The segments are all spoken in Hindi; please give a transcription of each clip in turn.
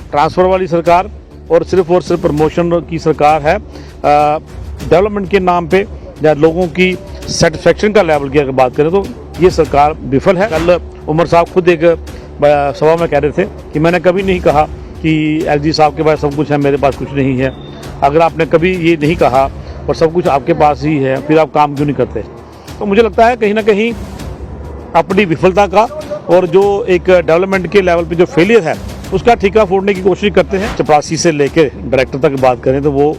ट्रांसफ़र वाली सरकार और सिर्फ प्रमोशन की सरकार है। डेवलपमेंट के नाम पे या लोगों की सेटिस्फेक्शन का लेवल की अगर बात करें तो ये सरकार विफल है। कल उमर साहब खुद एक सभा में कह रहे थे कि मैंने कभी नहीं कहा कि एलजी साहब के पास सब कुछ है, मेरे पास कुछ नहीं है। अगर आपने कभी ये नहीं कहा और सब कुछ आपके पास ही है, फिर आप काम क्यों नहीं करते? तो मुझे लगता है कहीं ना कहीं अपनी विफलता का और जो एक डेवलपमेंट के लेवल पे जो फेलियर है उसका ठीका फोड़ने की कोशिश करते हैं। चपरासी से लेके डायरेक्टर तक बात करें तो वो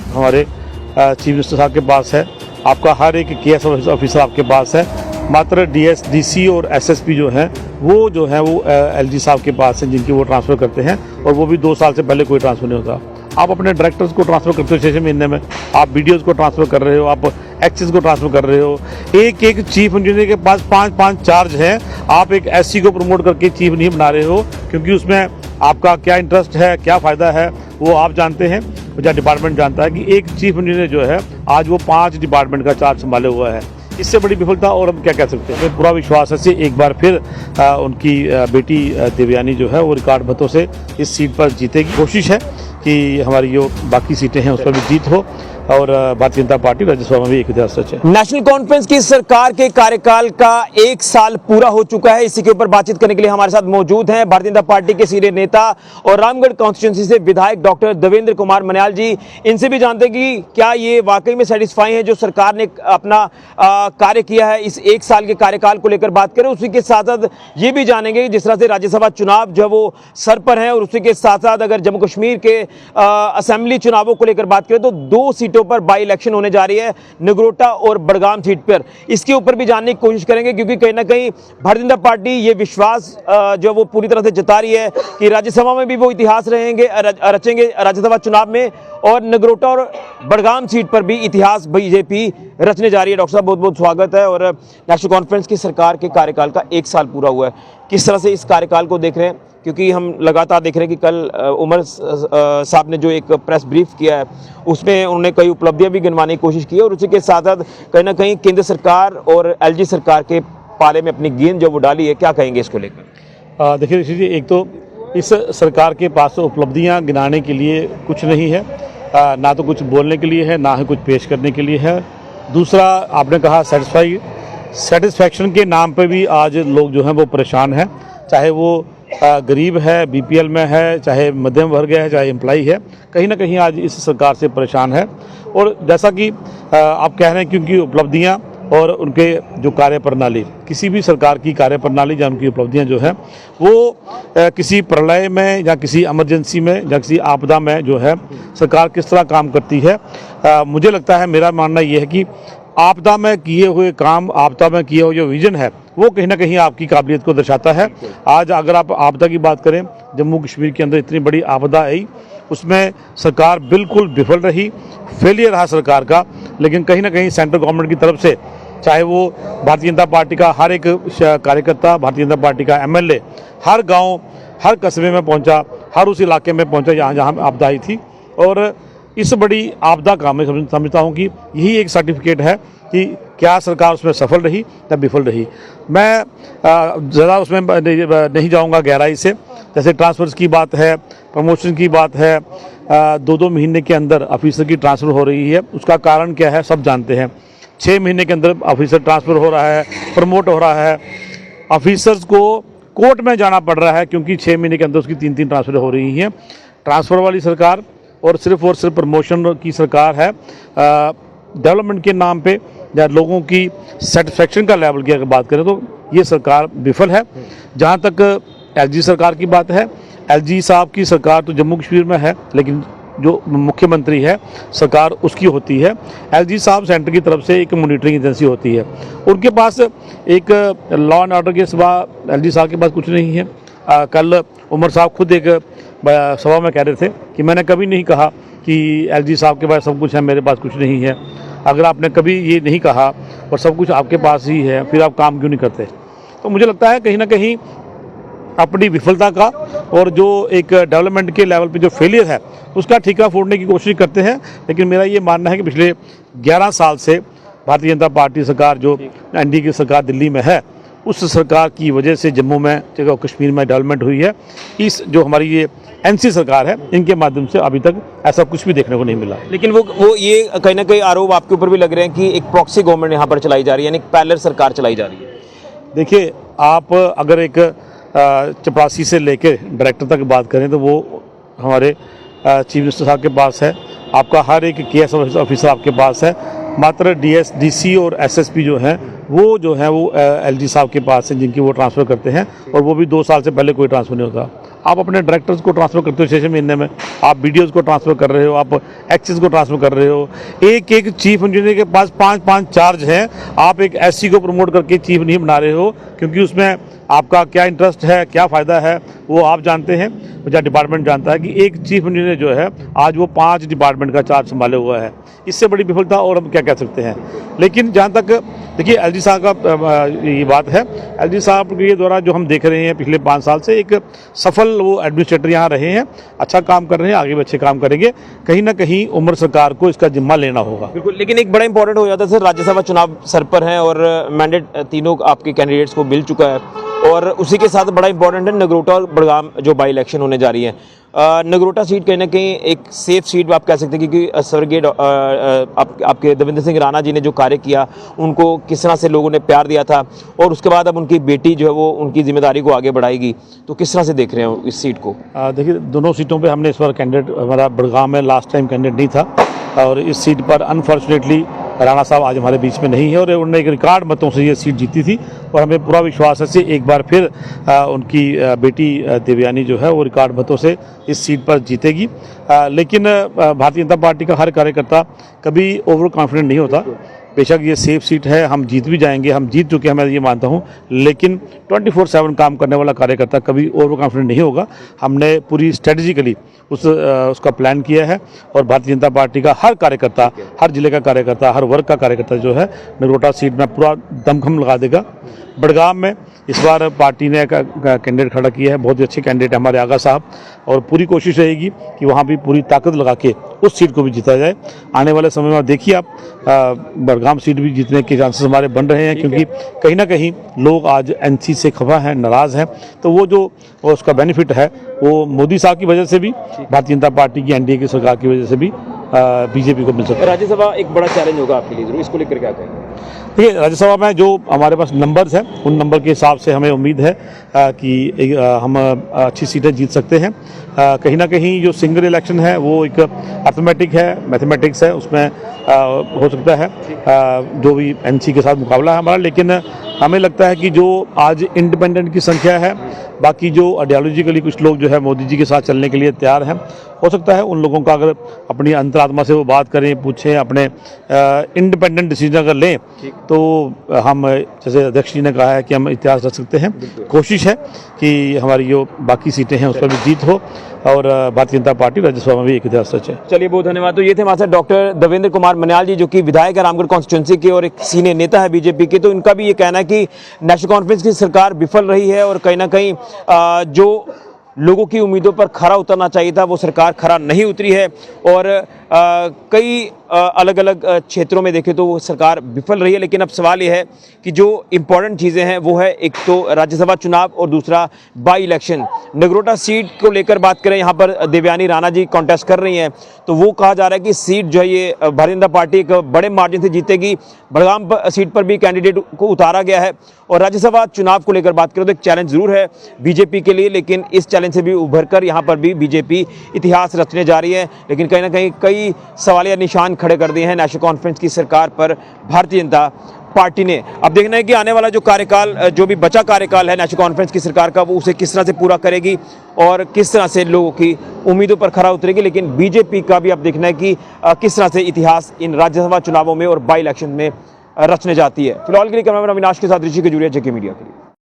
हमारे चीफ मिनिस्टर साहब के पास है, आपका हर एक केएस ऑफिसर आपके पास है। मात्र डीएस, डीसी और एसएसपी जो हैं वो एलजी साहब के पास हैं, जिनकी वो ट्रांसफ़र करते हैं, और वो भी 2 साल से पहले कोई ट्रांसफ़र नहीं होता। आप अपने डायरेक्टर्स को ट्रांसफ़र करते हो 6 महीने में, आप बीडीओज़ को ट्रांसफ़र कर रहे हो, आप एक्सेस को ट्रांसफ़र कर रहे हो। एक चीफ इंजीनियर के पास 5 चार्ज हैं। आप एक एससी को प्रमोट करके चीफ नहीं बना रहे हो, क्योंकि उसमें आपका क्या इंटरेस्ट है, क्या फ़ायदा है, वो आप जानते हैं, या डिपार्टमेंट जानता है कि एक चीफ इंजीनियर जो है आज वो 5 डिपार्टमेंट का चार्ज संभाले हुआ है। इससे बड़ी विफलता और हम क्या कह सकते हैं। पूरा विश्वास है एक बार फिर उनकी बेटी देवयानी जो है वो रिकॉर्ड मतों से इस सीट पर जीतेगी। कोशिश है कि हमारी जो बाकी सीटें हैं उस पर भी जीत हो और भारतीय जनता पार्टी राज्यसभा में भी एक इतिहास रचे। नेशनल कॉन्फ्रेंस की सरकार के कार्यकाल का 1 साल पूरा हो चुका है। इसी के ऊपर बातचीत करने के लिए हमारे साथ मौजूद हैं भारतीय जनता पार्टी के सीनियर नेता और रामगढ़ कॉन्स्टिट्यूंसी से विधायक डॉक्टर देवेंद्र कुमार मन्याल जी। इनसे भी जानते हैं कि क्या ये वाकई में सेटिस्फाई है जो सरकार ने अपना कार्य किया है इस 1 साल के कार्यकाल को लेकर बात करें। उसी के साथ साथ ये भी जानेंगे कि जिस तरह से राज्यसभा चुनाव जो है वो सर पर है, और उसी के साथ साथ अगर जम्मू कश्मीर के असेंबली चुनावों को लेकर बात करें तो 2 सीटों पर बाई इलेक्शन होने जा रही है, नगरोटा और बड़गाम सीट पर। इसके ऊपर भी जानने की कोशिश करेंगे, क्योंकि कहीं ना कहीं भारतीय जनता पार्टी ये विश्वास जो वो पूरी तरह से जता रही है कि राज्यसभा में भी वो इतिहास रचेंगे राज्यसभा चुनाव में, और नगरोटा और बड़गाम सीट पर भी इतिहास बीजेपी रचने जा रही है। डॉक्टर साहब बहुत बहुत स्वागत है। और नेशनल कॉन्फ्रेंस की सरकार के कार्यकाल का 1 साल पूरा हुआ है, किस तरह से इस कार्यकाल को देख रहे हैं? क्योंकि हम लगातार देख रहे हैं कि कल उमर साहब ने जो एक प्रेस ब्रीफ किया है उसमें उन्होंने कई उपलब्धियां भी गिनवाने की कोशिश की है, और उसी के साथ साथ कहीं ना कहीं केंद्र सरकार और एलजी सरकार के पाले में अपनी गेंद जो वो डाली है, क्या कहेंगे इसको लेकर? देखिए ऋषि जी, एक तो इस सरकार के पास उपलब्धियां गिनाने के लिए कुछ नहीं है, ना तो कुछ बोलने के लिए है, ना ही कुछ पेश करने के लिए है। दूसरा, आपने कहा सेटिस्फैक्शन के नाम पे भी आज लोग जो हैं वो परेशान हैं, चाहे वो गरीब है, बीपीएल में है, चाहे मध्यम वर्ग है, चाहे एम्प्लॉई है, कहीं ना कहीं आज इस सरकार से परेशान है। और जैसा कि आप कह रहे हैं, क्योंकि उपलब्धियां और उनके जो कार्य प्रणाली, किसी भी सरकार की कार्य प्रणाली या उनकी उपलब्धियां जो है वो किसी प्रलय में या किसी इमरजेंसी में या किसी आपदा में जो है सरकार किस तरह काम करती है, मुझे लगता है, मेरा मानना ये है कि आपदा में किए हुए काम, आपदा में किए हुए जो विजन है वो कहीं ना कहीं आपकी काबिलियत को दर्शाता है। आज अगर आप आपदा की बात करें, जम्मू कश्मीर के अंदर इतनी बड़ी आपदा आई, उसमें सरकार बिल्कुल विफल रही, फेलियर रहा सरकार का। लेकिन कहीं ना कहीं सेंट्रल गवर्नमेंट की तरफ से, चाहे वो भारतीय जनता पार्टी का हर एक कार्यकर्ता, भारतीय जनता पार्टी का एमएलए हर गाँव, हर कस्बे में पहुँचा, हर उस इलाके में पहुँचा जहाँ जहाँ आपदा आई थी। और इस बड़ी आपदा का मैं समझता हूँ कि यही एक सर्टिफिकेट है कि क्या सरकार उसमें सफल रही या विफल रही। मैं ज़्यादा उसमें नहीं जाऊँगा गहराई से। जैसे ट्रांसफ़र्स की बात है, प्रमोशन की बात है, 2-2 महीने के अंदर ऑफिसर की ट्रांसफ़र हो रही है, उसका कारण क्या है सब जानते हैं। 6 महीने के अंदर ऑफिसर ट्रांसफ़र हो रहा है, प्रमोट हो रहा है, ऑफिसर्स को कोर्ट में जाना पड़ रहा है क्योंकि 6 महीने के अंदर उसकी 3-3 ट्रांसफ़र हो रही हैं। ट्रांसफ़र वाली सरकार और सिर्फ प्रमोशन की सरकार है। डेवलपमेंट के नाम पे या लोगों की सेटिस्फेक्शन का लेवल की अगर बात करें तो ये सरकार विफल है। जहाँ तक एलजी सरकार की बात है, एलजी साहब की सरकार तो जम्मू कश्मीर में है, लेकिन जो मुख्यमंत्री है सरकार उसकी होती है। एलजी साहब सेंटर की तरफ से एक मॉनिटरिंग एजेंसी होती है, उनके पास एक लॉ एंड ऑर्डर के सिवा एलजी साहब के पास कुछ नहीं है। कल उमर साहब खुद एक सभा में कह रहे थे कि मैंने कभी नहीं कहा कि एलजी साहब के पास सब कुछ है, मेरे पास कुछ नहीं है। अगर आपने कभी ये नहीं कहा और सब कुछ आपके पास ही है, फिर आप काम क्यों नहीं करते? तो मुझे लगता है कहीं ना कहीं अपनी विफलता का और जो एक डेवलपमेंट के लेवल पे जो फेलियर है उसका ठीका फोड़ने की कोशिश करते हैं। लेकिन मेरा ये मानना है कि पिछले 11 साल से भारतीय जनता पार्टी सरकार जो एनडीए की सरकार दिल्ली में है, उस सरकार की वजह से जम्मू में जगह कश्मीर में डेवलपमेंट हुई है। इस जो हमारी ये एनसी सरकार है, इनके माध्यम से अभी तक ऐसा कुछ भी देखने को नहीं मिला। लेकिन वो ये कहीं ना कहीं आरोप आपके ऊपर भी लग रहे हैं कि एक प्रॉक्सी गवर्नमेंट यहाँ पर चलाई जा रही है, यानी पैरेलल सरकार चलाई जा रही है। देखिए, आप अगर एक चपरासी से लेकर डायरेक्टर तक बात करें तो वो हमारे चीफ मिनिस्टर साहब के पास है, आपका हर एक केएस ऑफिसर आपके पास है। मात्र डीएस, डीसी और एसएसपी जो हैं वो एलजी साहब के पास है, जिनकी वो ट्रांसफ़र करते हैं, और वो भी 2 साल से पहले कोई ट्रांसफ़र नहीं होता। आप अपने डायरेक्टर्स को ट्रांसफ़र करते हो 6 महीने में, आप बीडीओज़ को ट्रांसफ़र कर रहे हो, आप एक्सेस को ट्रांसफ़र कर रहे हो। एक एक चीफ इंजीनियर के पास 5-5 चार्ज हैं। आप एक एससी को प्रमोट करके चीफ नहीं बना रहे हो, क्योंकि उसमें आपका क्या इंटरेस्ट है, क्या फ़ायदा है, वो आप जानते हैं, या डिपार्टमेंट जानता है कि एक चीफ इंजीनियर जो है आज वो 5 डिपार्टमेंट का चार्ज संभाले हुआ है। इससे बड़ी विफलता और हम क्या कह सकते हैं। लेकिन जहाँ तक देखिए एलजी साहब का ये बात है, एलजी साहब के द्वारा जो हम देख रहे हैं पिछले 5 साल से, एक सफल वो एडमिनिस्ट्रेटर यहाँ रहे हैं, अच्छा काम कर रहे हैं, आगे भी अच्छे काम करेंगे। कहीं ना कहीं उम्र सरकार को इसका जिम्मा लेना होगा। बिल्कुल, लेकिन एक बड़ा इंपॉर्टेंट हो जाता है सर, राज्यसभा चुनाव सर पर हैं और मैंडेट तीनों आपके कैंडिडेट्स को मिल चुका है, और उसी के साथ बड़ा इंपॉर्टेंट है नगरोटा और बड़गाम जो बाई इलेक्शन होने जा रही है। नगरोटा सीट कहीं ना कहीं एक सेफ सीट आप कह सकते हैं, क्योंकि स्वर्गीय आपके देवेंद्र सिंह राणा जी ने जो कार्य किया, उनको किस तरह से लोगों ने प्यार दिया था, और उसके बाद अब उनकी बेटी जो है वो उनकी जिम्मेदारी को आगे बढ़ाएगी, तो किस तरह से देख रहे हैं इस सीट को? देखिए, दोनों सीटों पे हमने इस बार कैंडिडेट, हमारा बड़गाम में लास्ट टाइम कैंडिडेट नहीं था, और इस सीट पर अनफॉर्चुनेटली राणा साहब आज हमारे बीच में नहीं है, और उन्होंने एक रिकॉर्ड मतों से ये सीट जीती थी, और हमें पूरा विश्वास है कि एक बार फिर उनकी बेटी देवयानी जो है वो रिकॉर्ड मतों से इस सीट पर जीतेगी। लेकिन भारतीय जनता पार्टी का हर कार्यकर्ता कभी ओवर कॉन्फिडेंट नहीं होता। बेशक ये सेफ सीट है, हम जीत भी जाएंगे, हम जीत चुके हैं, मैं ये मानता हूँ, लेकिन 24/7 काम करने वाला कार्यकर्ता कभी ओवर कॉन्फिडेंट नहीं होगा। हमने पूरी स्ट्रेटजिकली उसका प्लान किया है, और भारतीय जनता पार्टी का हर कार्यकर्ता, हर जिले का कार्यकर्ता, हर वर्ग का कार्यकर्ता जो है नगरोटा सीट में पूरा दमखम लगा देगा। बड़गाम में इस बार पार्टी ने कैंडिडेट खड़ा किया है, बहुत ही अच्छे कैंडिडेट हमारे आगा साहब, और पूरी कोशिश रहेगी कि वहाँ भी पूरी ताकत लगा के उस सीट को भी जीता जाए। आने वाले समय में देखिए आप, बड़गाम सीट भी जीतने के चांसेस हमारे बन रहे हैं, क्योंकि कहीं ना कहीं लोग आज एनसी से खफा हैं, नाराज़ हैं, तो वो जो उसका बेनिफिट है वो मोदी साहब की वजह से भी, भारतीय जनता पार्टी की एनडीए की सरकार की वजह से भी बीजेपी को मिल सकता है। राज्यसभा एक बड़ा चैलेंज होगा आपके लिए, जरूर इसको लेकर क्या कहेंगे? देखिए, राज्यसभा में जो हमारे पास नंबर्स हैं, उन नंबर के हिसाब से हमें उम्मीद है कि हम अच्छी सीटें जीत सकते हैं। कहीं ना कहीं जो सिंगल इलेक्शन है वो एक अर्थमेटिक है, मैथमेटिक्स है, उसमें हो सकता है जो भी एनसी के साथ मुकाबला है हमारा, लेकिन हमें लगता है कि जो आज इंडिपेंडेंट की संख्या है, बाकी जो आइडियोलॉजिकली कुछ लोग जो है मोदी जी के साथ चलने के लिए तैयार हैं, हो सकता है उन लोगों का अगर अपनी अंतरात्मा से वो बात करें, पूछें, अपने इंडिपेंडेंट डिसीजन अगर लें, तो हम, जैसे अध्यक्ष जी ने कहा है, कि हम इतिहास रच सकते हैं। कोशिश है कि हमारी जो बाकी सीटें हैं उस पर भी जीत हो, और भारतीय जनता पार्टी राज्यसभा में भी एक इतिहास रचे। चलिए, बहुत धन्यवाद। तो ये थे हमारे साथ डॉक्टर देवेंद्र कुमार मन्याल जी, जो कि विधायक है रामगढ़ कॉन्स्टिट्यूंसी के और एक सीनियर नेता है बीजेपी के। तो इनका भी ये कहना है कि नेशनल कॉन्फ्रेंस की सरकार विफल रही है, और कहीं ना कहीं जो लोगों की उम्मीदों पर खरा उतरना चाहिए था वो सरकार खरा नहीं उतरी है, और कई अलग अलग क्षेत्रों में देखें तो वो सरकार विफल रही है। लेकिन अब सवाल ये है कि जो इम्पोर्टेंट चीज़ें हैं वो है, एक तो राज्यसभा चुनाव और दूसरा बाई इलेक्शन। नगरोटा सीट को लेकर बात करें, यहाँ पर देवयानी राणा जी कॉन्टेस्ट कर रही हैं, तो वो कहा जा रहा है कि सीट जो है ये भारतीय जनता पार्टी एक बड़े मार्जिन से जीतेगी। बड़गाम सीट पर भी कैंडिडेट को उतारा गया है, और राज्यसभा चुनाव को लेकर बात करें तो एक चैलेंज जरूर है बीजेपी के लिए, लेकिन इस चैलेंज से भी उभर कर यहाँ पर भी बीजेपी इतिहास रचने जा रही है। लेकिन कहीं ना कहीं कई सवालिया निशान खड़े कर दिए हैं नेशनल कॉन्फ्रेंस की सरकार पर भारतीय जनता पार्टी ने। अब देखना है कि आने वाला जो कार्यकाल, जो भी बचा कार्यकाल है नेशनल कॉन्फ्रेंस की सरकार का, वो उसे किस तरह से पूरा करेगी और किस तरह से लोगों की उम्मीदों पर खरा उतरेगी। लेकिन बीजेपी का भी अब देखना है कि किस तरह से इतिहास इन राज्यसभा चुनावों में और बाई इलेक्शन में रचने जाती है। फिलहाल के लिए कैमरामैन अविनाश के साथ ऋषि खजूरिया, जेके मीडिया के लिए।